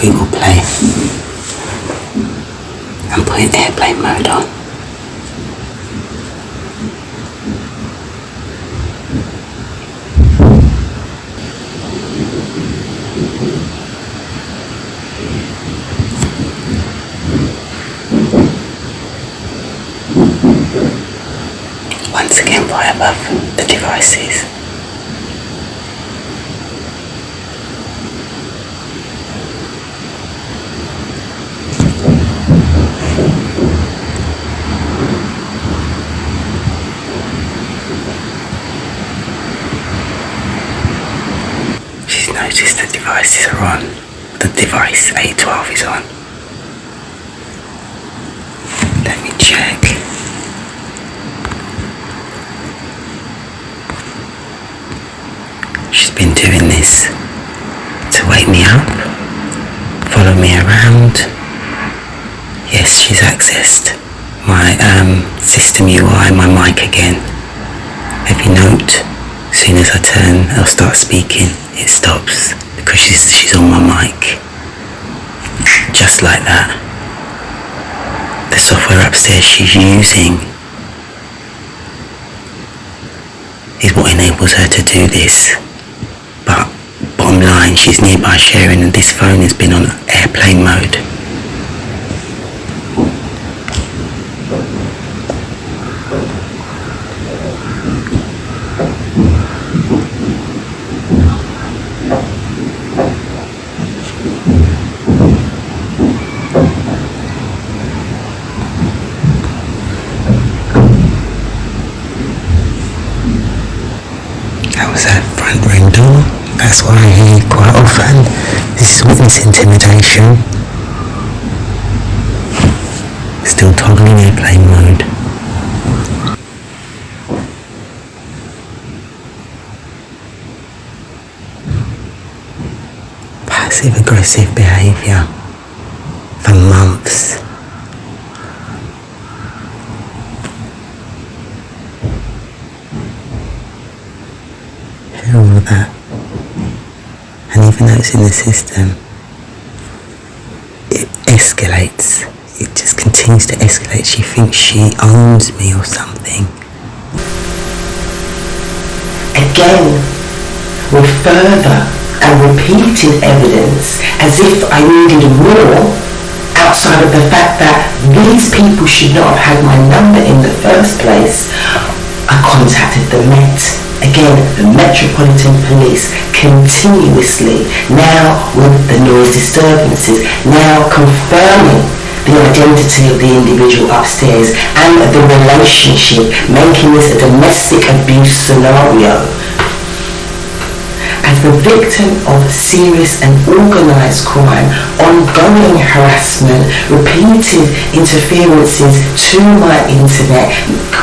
Google Play and putting airplane mode on. Once again right above the devices. She's noticed the devices are on. The device A12 is on. Let me check. She's been doing this to wake me up, follow me around. Yes, she's accessed my system UI, my mic again. Every note, as soon as I turn, I'll start speaking, it stops because she's on my mic. Just like that. The software upstairs she's using is what enables her to do this. But bottom line, she's nearby sharing and this phone has been on airplane mode. That was her front room door. That's what I hear quite often. This is witness intimidation. Still toggling airplane mode. Passive aggressive behaviour for months. All of that, and even though it's in the system, it escalates. It just continues to escalate. She thinks she owns me or something. Again, with further and repeated evidence, as if I needed more, outside of the fact that these people should not have had my number in the first place, I contacted the Met. Again, the Metropolitan Police continuously, now with the noise disturbances, now confirming the identity of the individual upstairs and the relationship, making this a domestic abuse scenario. As the victim of serious and organised crime, ongoing harassment, repeated interferences to my internet,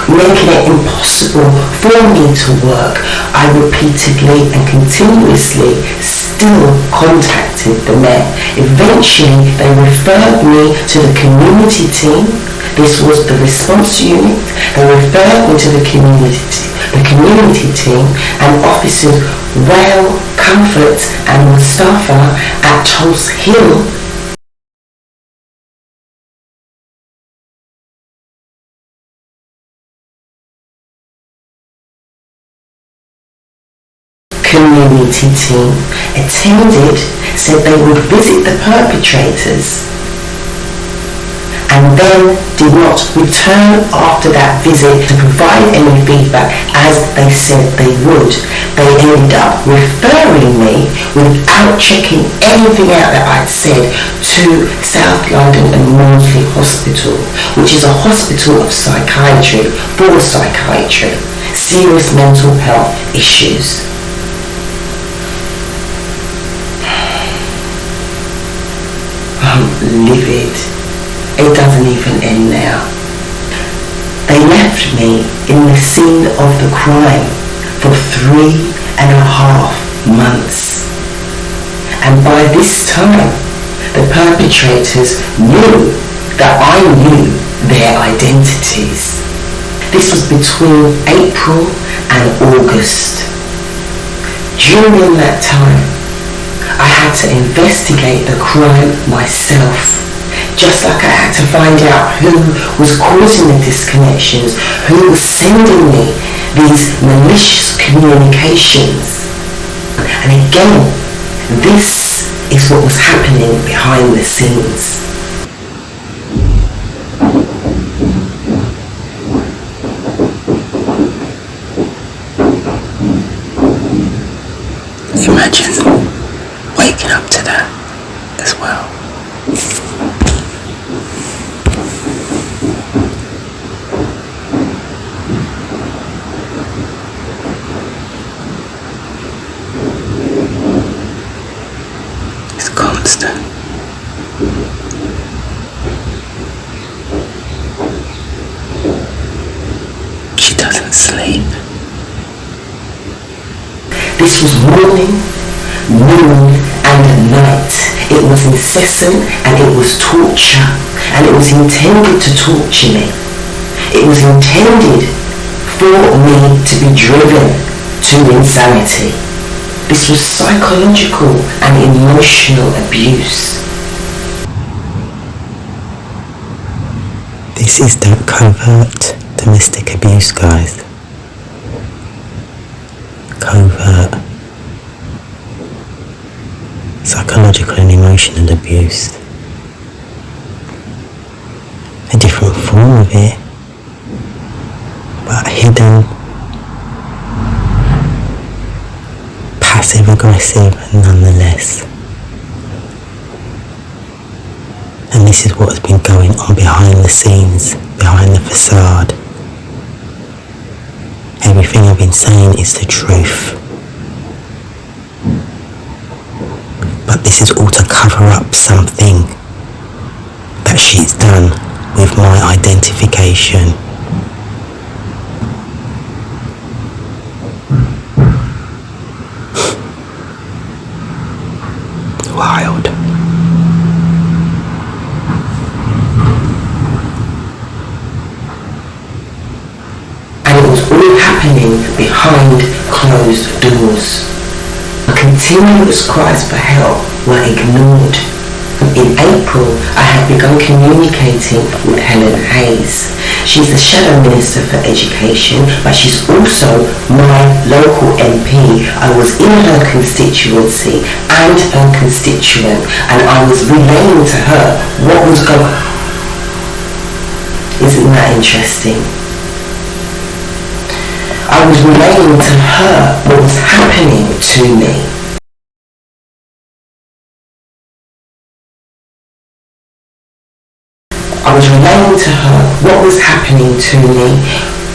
making it impossible for me to work, I repeatedly and continuously still contacted the Met. Eventually, they referred me to the community team. This was the response unit. They referred me to the community team and officers Rail, Comfort and Mustafa at Tulse Hill. Community team attended, said they would visit the perpetrators, and then did not return after that visit to provide any feedback as they said they would. They ended up referring me without checking anything out that I'd said to South London and Maudsley Hospital, which is a hospital of psychiatry for psychiatry, serious mental health issues. I'm livid. It doesn't even end now. They left me in the scene of the crime for 3.5 months. And by this time, the perpetrators knew that I knew their identities. This was between April and August. During that time, I had had to investigate the crime myself. Just like I had to find out who was causing the disconnections, who was sending me these malicious communications. And again, this is what was happening behind the scenes. So imagine waking up to that as well. It's constant. She doesn't sleep. This was morning, noon and night. It was incessant and it was torture, and it was intended to torture me. It was intended for me to be driven to insanity. This was psychological and emotional abuse. This is that covert domestic abuse, guys. Covert psychological and emotional abuse. A different form of it, but hidden, passive aggressive nonetheless. And this is what has been going on behind the scenes, behind the facade. Everything I've been saying is the truth. But this is all to cover up something that she's done with my identification. Wild. And it was all happening behind closed doors. Continuous cries for help were ignored. In April, I had begun communicating with Helen Hayes. She's the Shadow Minister for Education, but she's also my local MP. I was in her constituency and her constituent, and I was relaying to her what was going on. Isn't that interesting? I was relaying to her what was happening to me. I was relaying to her what was happening to me,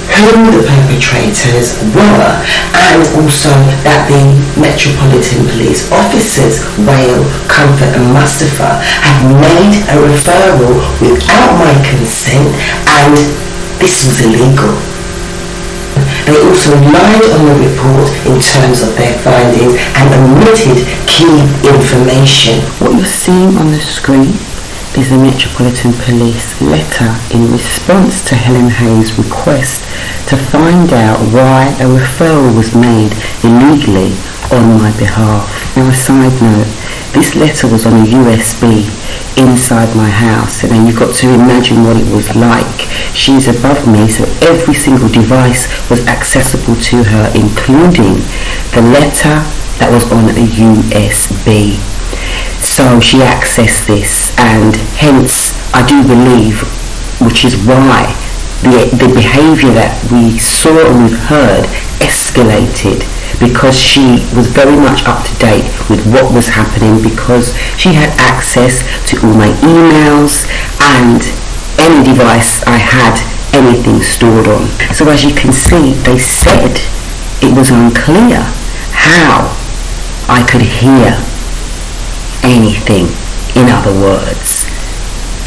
who the perpetrators were, and also that the Metropolitan Police officers, Wales, Comfort and Mustafa, had made a referral without my consent, and this was illegal. They also lied on the report in terms of their findings and omitted key information. What you're seeing on the screen is the Metropolitan Police letter in response to Helen Hayes' request to find out why a referral was made illegally on my behalf. Now, a side note, this letter was on a USB inside my house, and then you've got to imagine what it was like. She's above me, so every single device was accessible to her, including the letter that was on a USB. So she accessed this, and hence I do believe, which is why the behaviour that we saw and we've heard escalated, because she was very much up to date with what was happening, because she had access to all my emails and any device I had anything stored on. So as you can see, they said it was unclear how I could hear anything. In other words,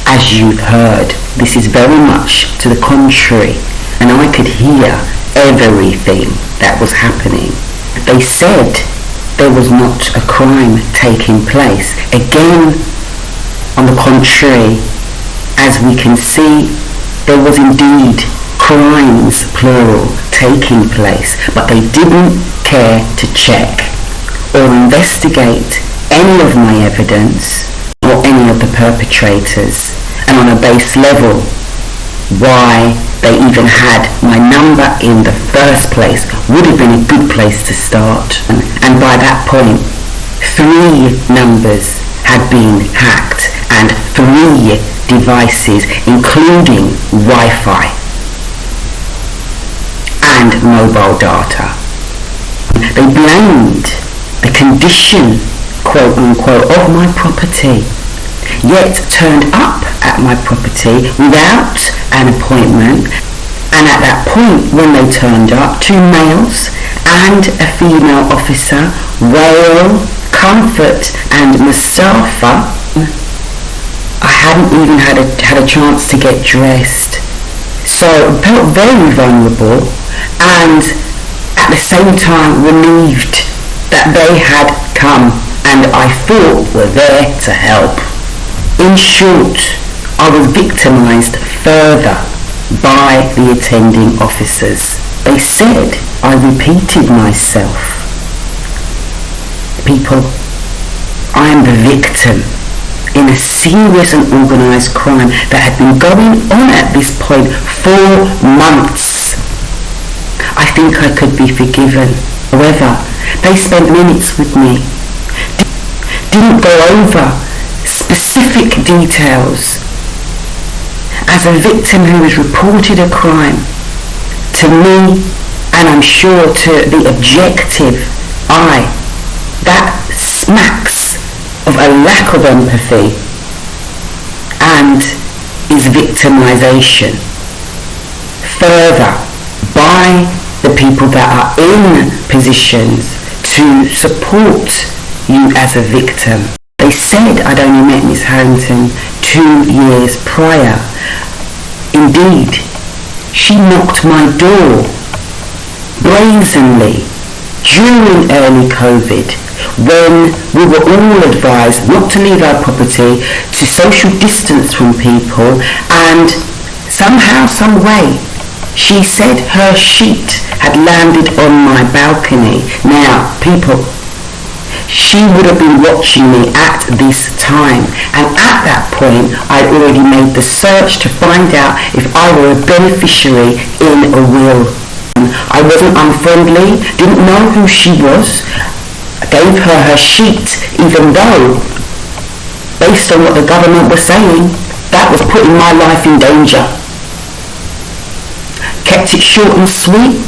as you've heard, this is very much to the contrary, and I could hear everything that was happening. They said there was not a crime taking place. Again, on the contrary, as we can see, there was indeed crimes, plural, taking place, but they didn't care to check or investigate any of my evidence or any of the perpetrators, and on a base level, why they even had my number in the first place would have been a good place to start. And by that point, 3 numbers had been hacked and 3 devices, including Wi-Fi and mobile data. They blamed the condition, quote unquote, of my property, yet turned up at my property without an appointment. And at that point, when they turned up, 2 males and a female officer, Wael, Comfort and Mustafa, I hadn't even had a chance to get dressed. So I felt very vulnerable and at the same time relieved that they had come and I thought were there to help. In short, I was victimised further by the attending officers. They said I repeated myself. People, I am the victim in a serious and organised crime that had been going on at this point for months. I think I could be forgiven. However, they spent minutes with me, didn't go over specific details. As a victim who has reported a crime, to me, and I'm sure to the objective eye, that smacks of a lack of empathy and is victimisation. Further, by the people that are in positions to support you as a victim. They said I'd only met Miss Harrington 2 years prior. Indeed, she knocked my door brazenly during early COVID, when we were all advised not to leave our property, to social distance from people, and somehow, some way, she said her sheet had landed on my balcony. Now, people, she would have been watching me at this time, and at that point I'd already made the search to find out if I were a beneficiary in a will. I wasn't unfriendly, didn't know who she was. I gave her sheet, even though, based on what the government was saying, that was putting my life in danger. Kept it short and sweet,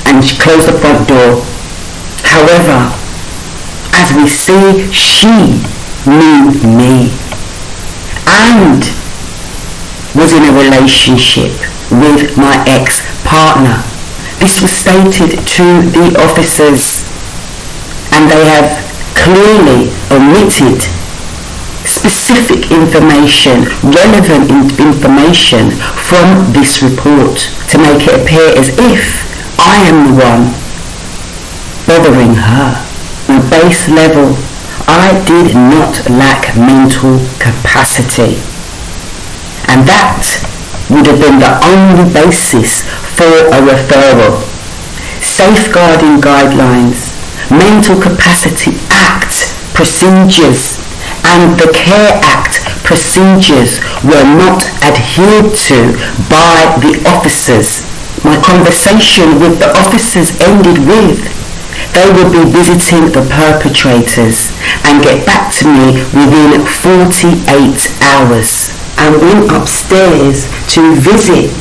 and she closed the front door. However, as we see, she knew me and was in a relationship with my ex-partner. This was stated to the officers, and they have clearly omitted specific information, relevant information from this report to make it appear as if I am the one bothering her. On a base level, I did not lack mental capacity, and that would have been the only basis for a referral. Safeguarding guidelines, Mental Capacity Act procedures, and the Care Act procedures were not adhered to by the officers. My conversation with the officers ended with, they would be visiting the perpetrators and get back to me within 48 hours. I went upstairs to visit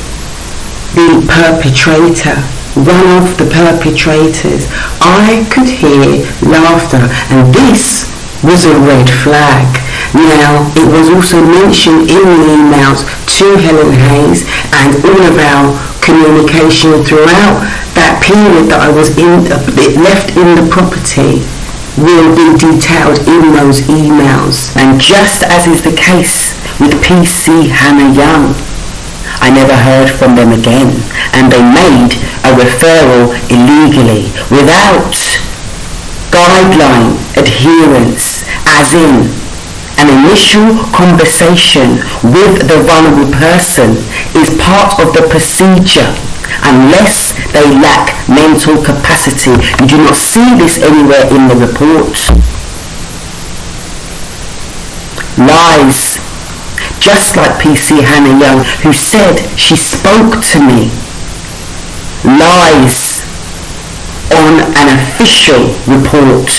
the perpetrator, one of the perpetrators. I could hear laughter, and this was a red flag. Now, it was also mentioned in the emails to Helen Hayes, and all of our communication throughout that period that I was left in the property will be detailed in those emails. And just as is the case with PC Hannah Young, I never heard from them again, and they made a referral illegally without guideline adherence, as in an initial conversation with the vulnerable person is part of the procedure unless they lack mental capacity. You do not see this anywhere in the report. Lies. Just like PC Hannah Young, who said she spoke to me. Lies on an official report.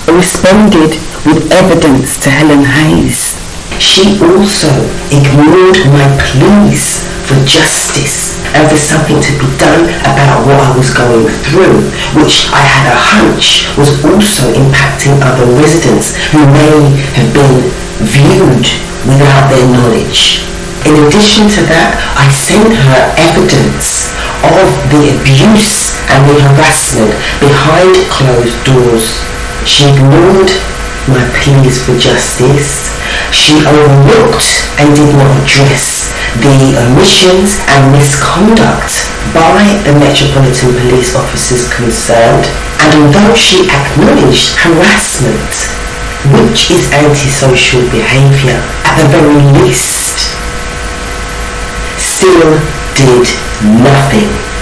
I responded with evidence to Helen Hayes. She also ignored my pleas for justice and for something to be done about what I was going through, which I had a hunch was also impacting other residents who may have been viewed without their knowledge. In addition to that, I sent her evidence of the abuse and the harassment behind closed doors. She ignored my pleas for justice. She overlooked and did not address the omissions and misconduct by the Metropolitan Police officers concerned. And although she acknowledged harassment, which is antisocial behaviour at the very least, still did nothing.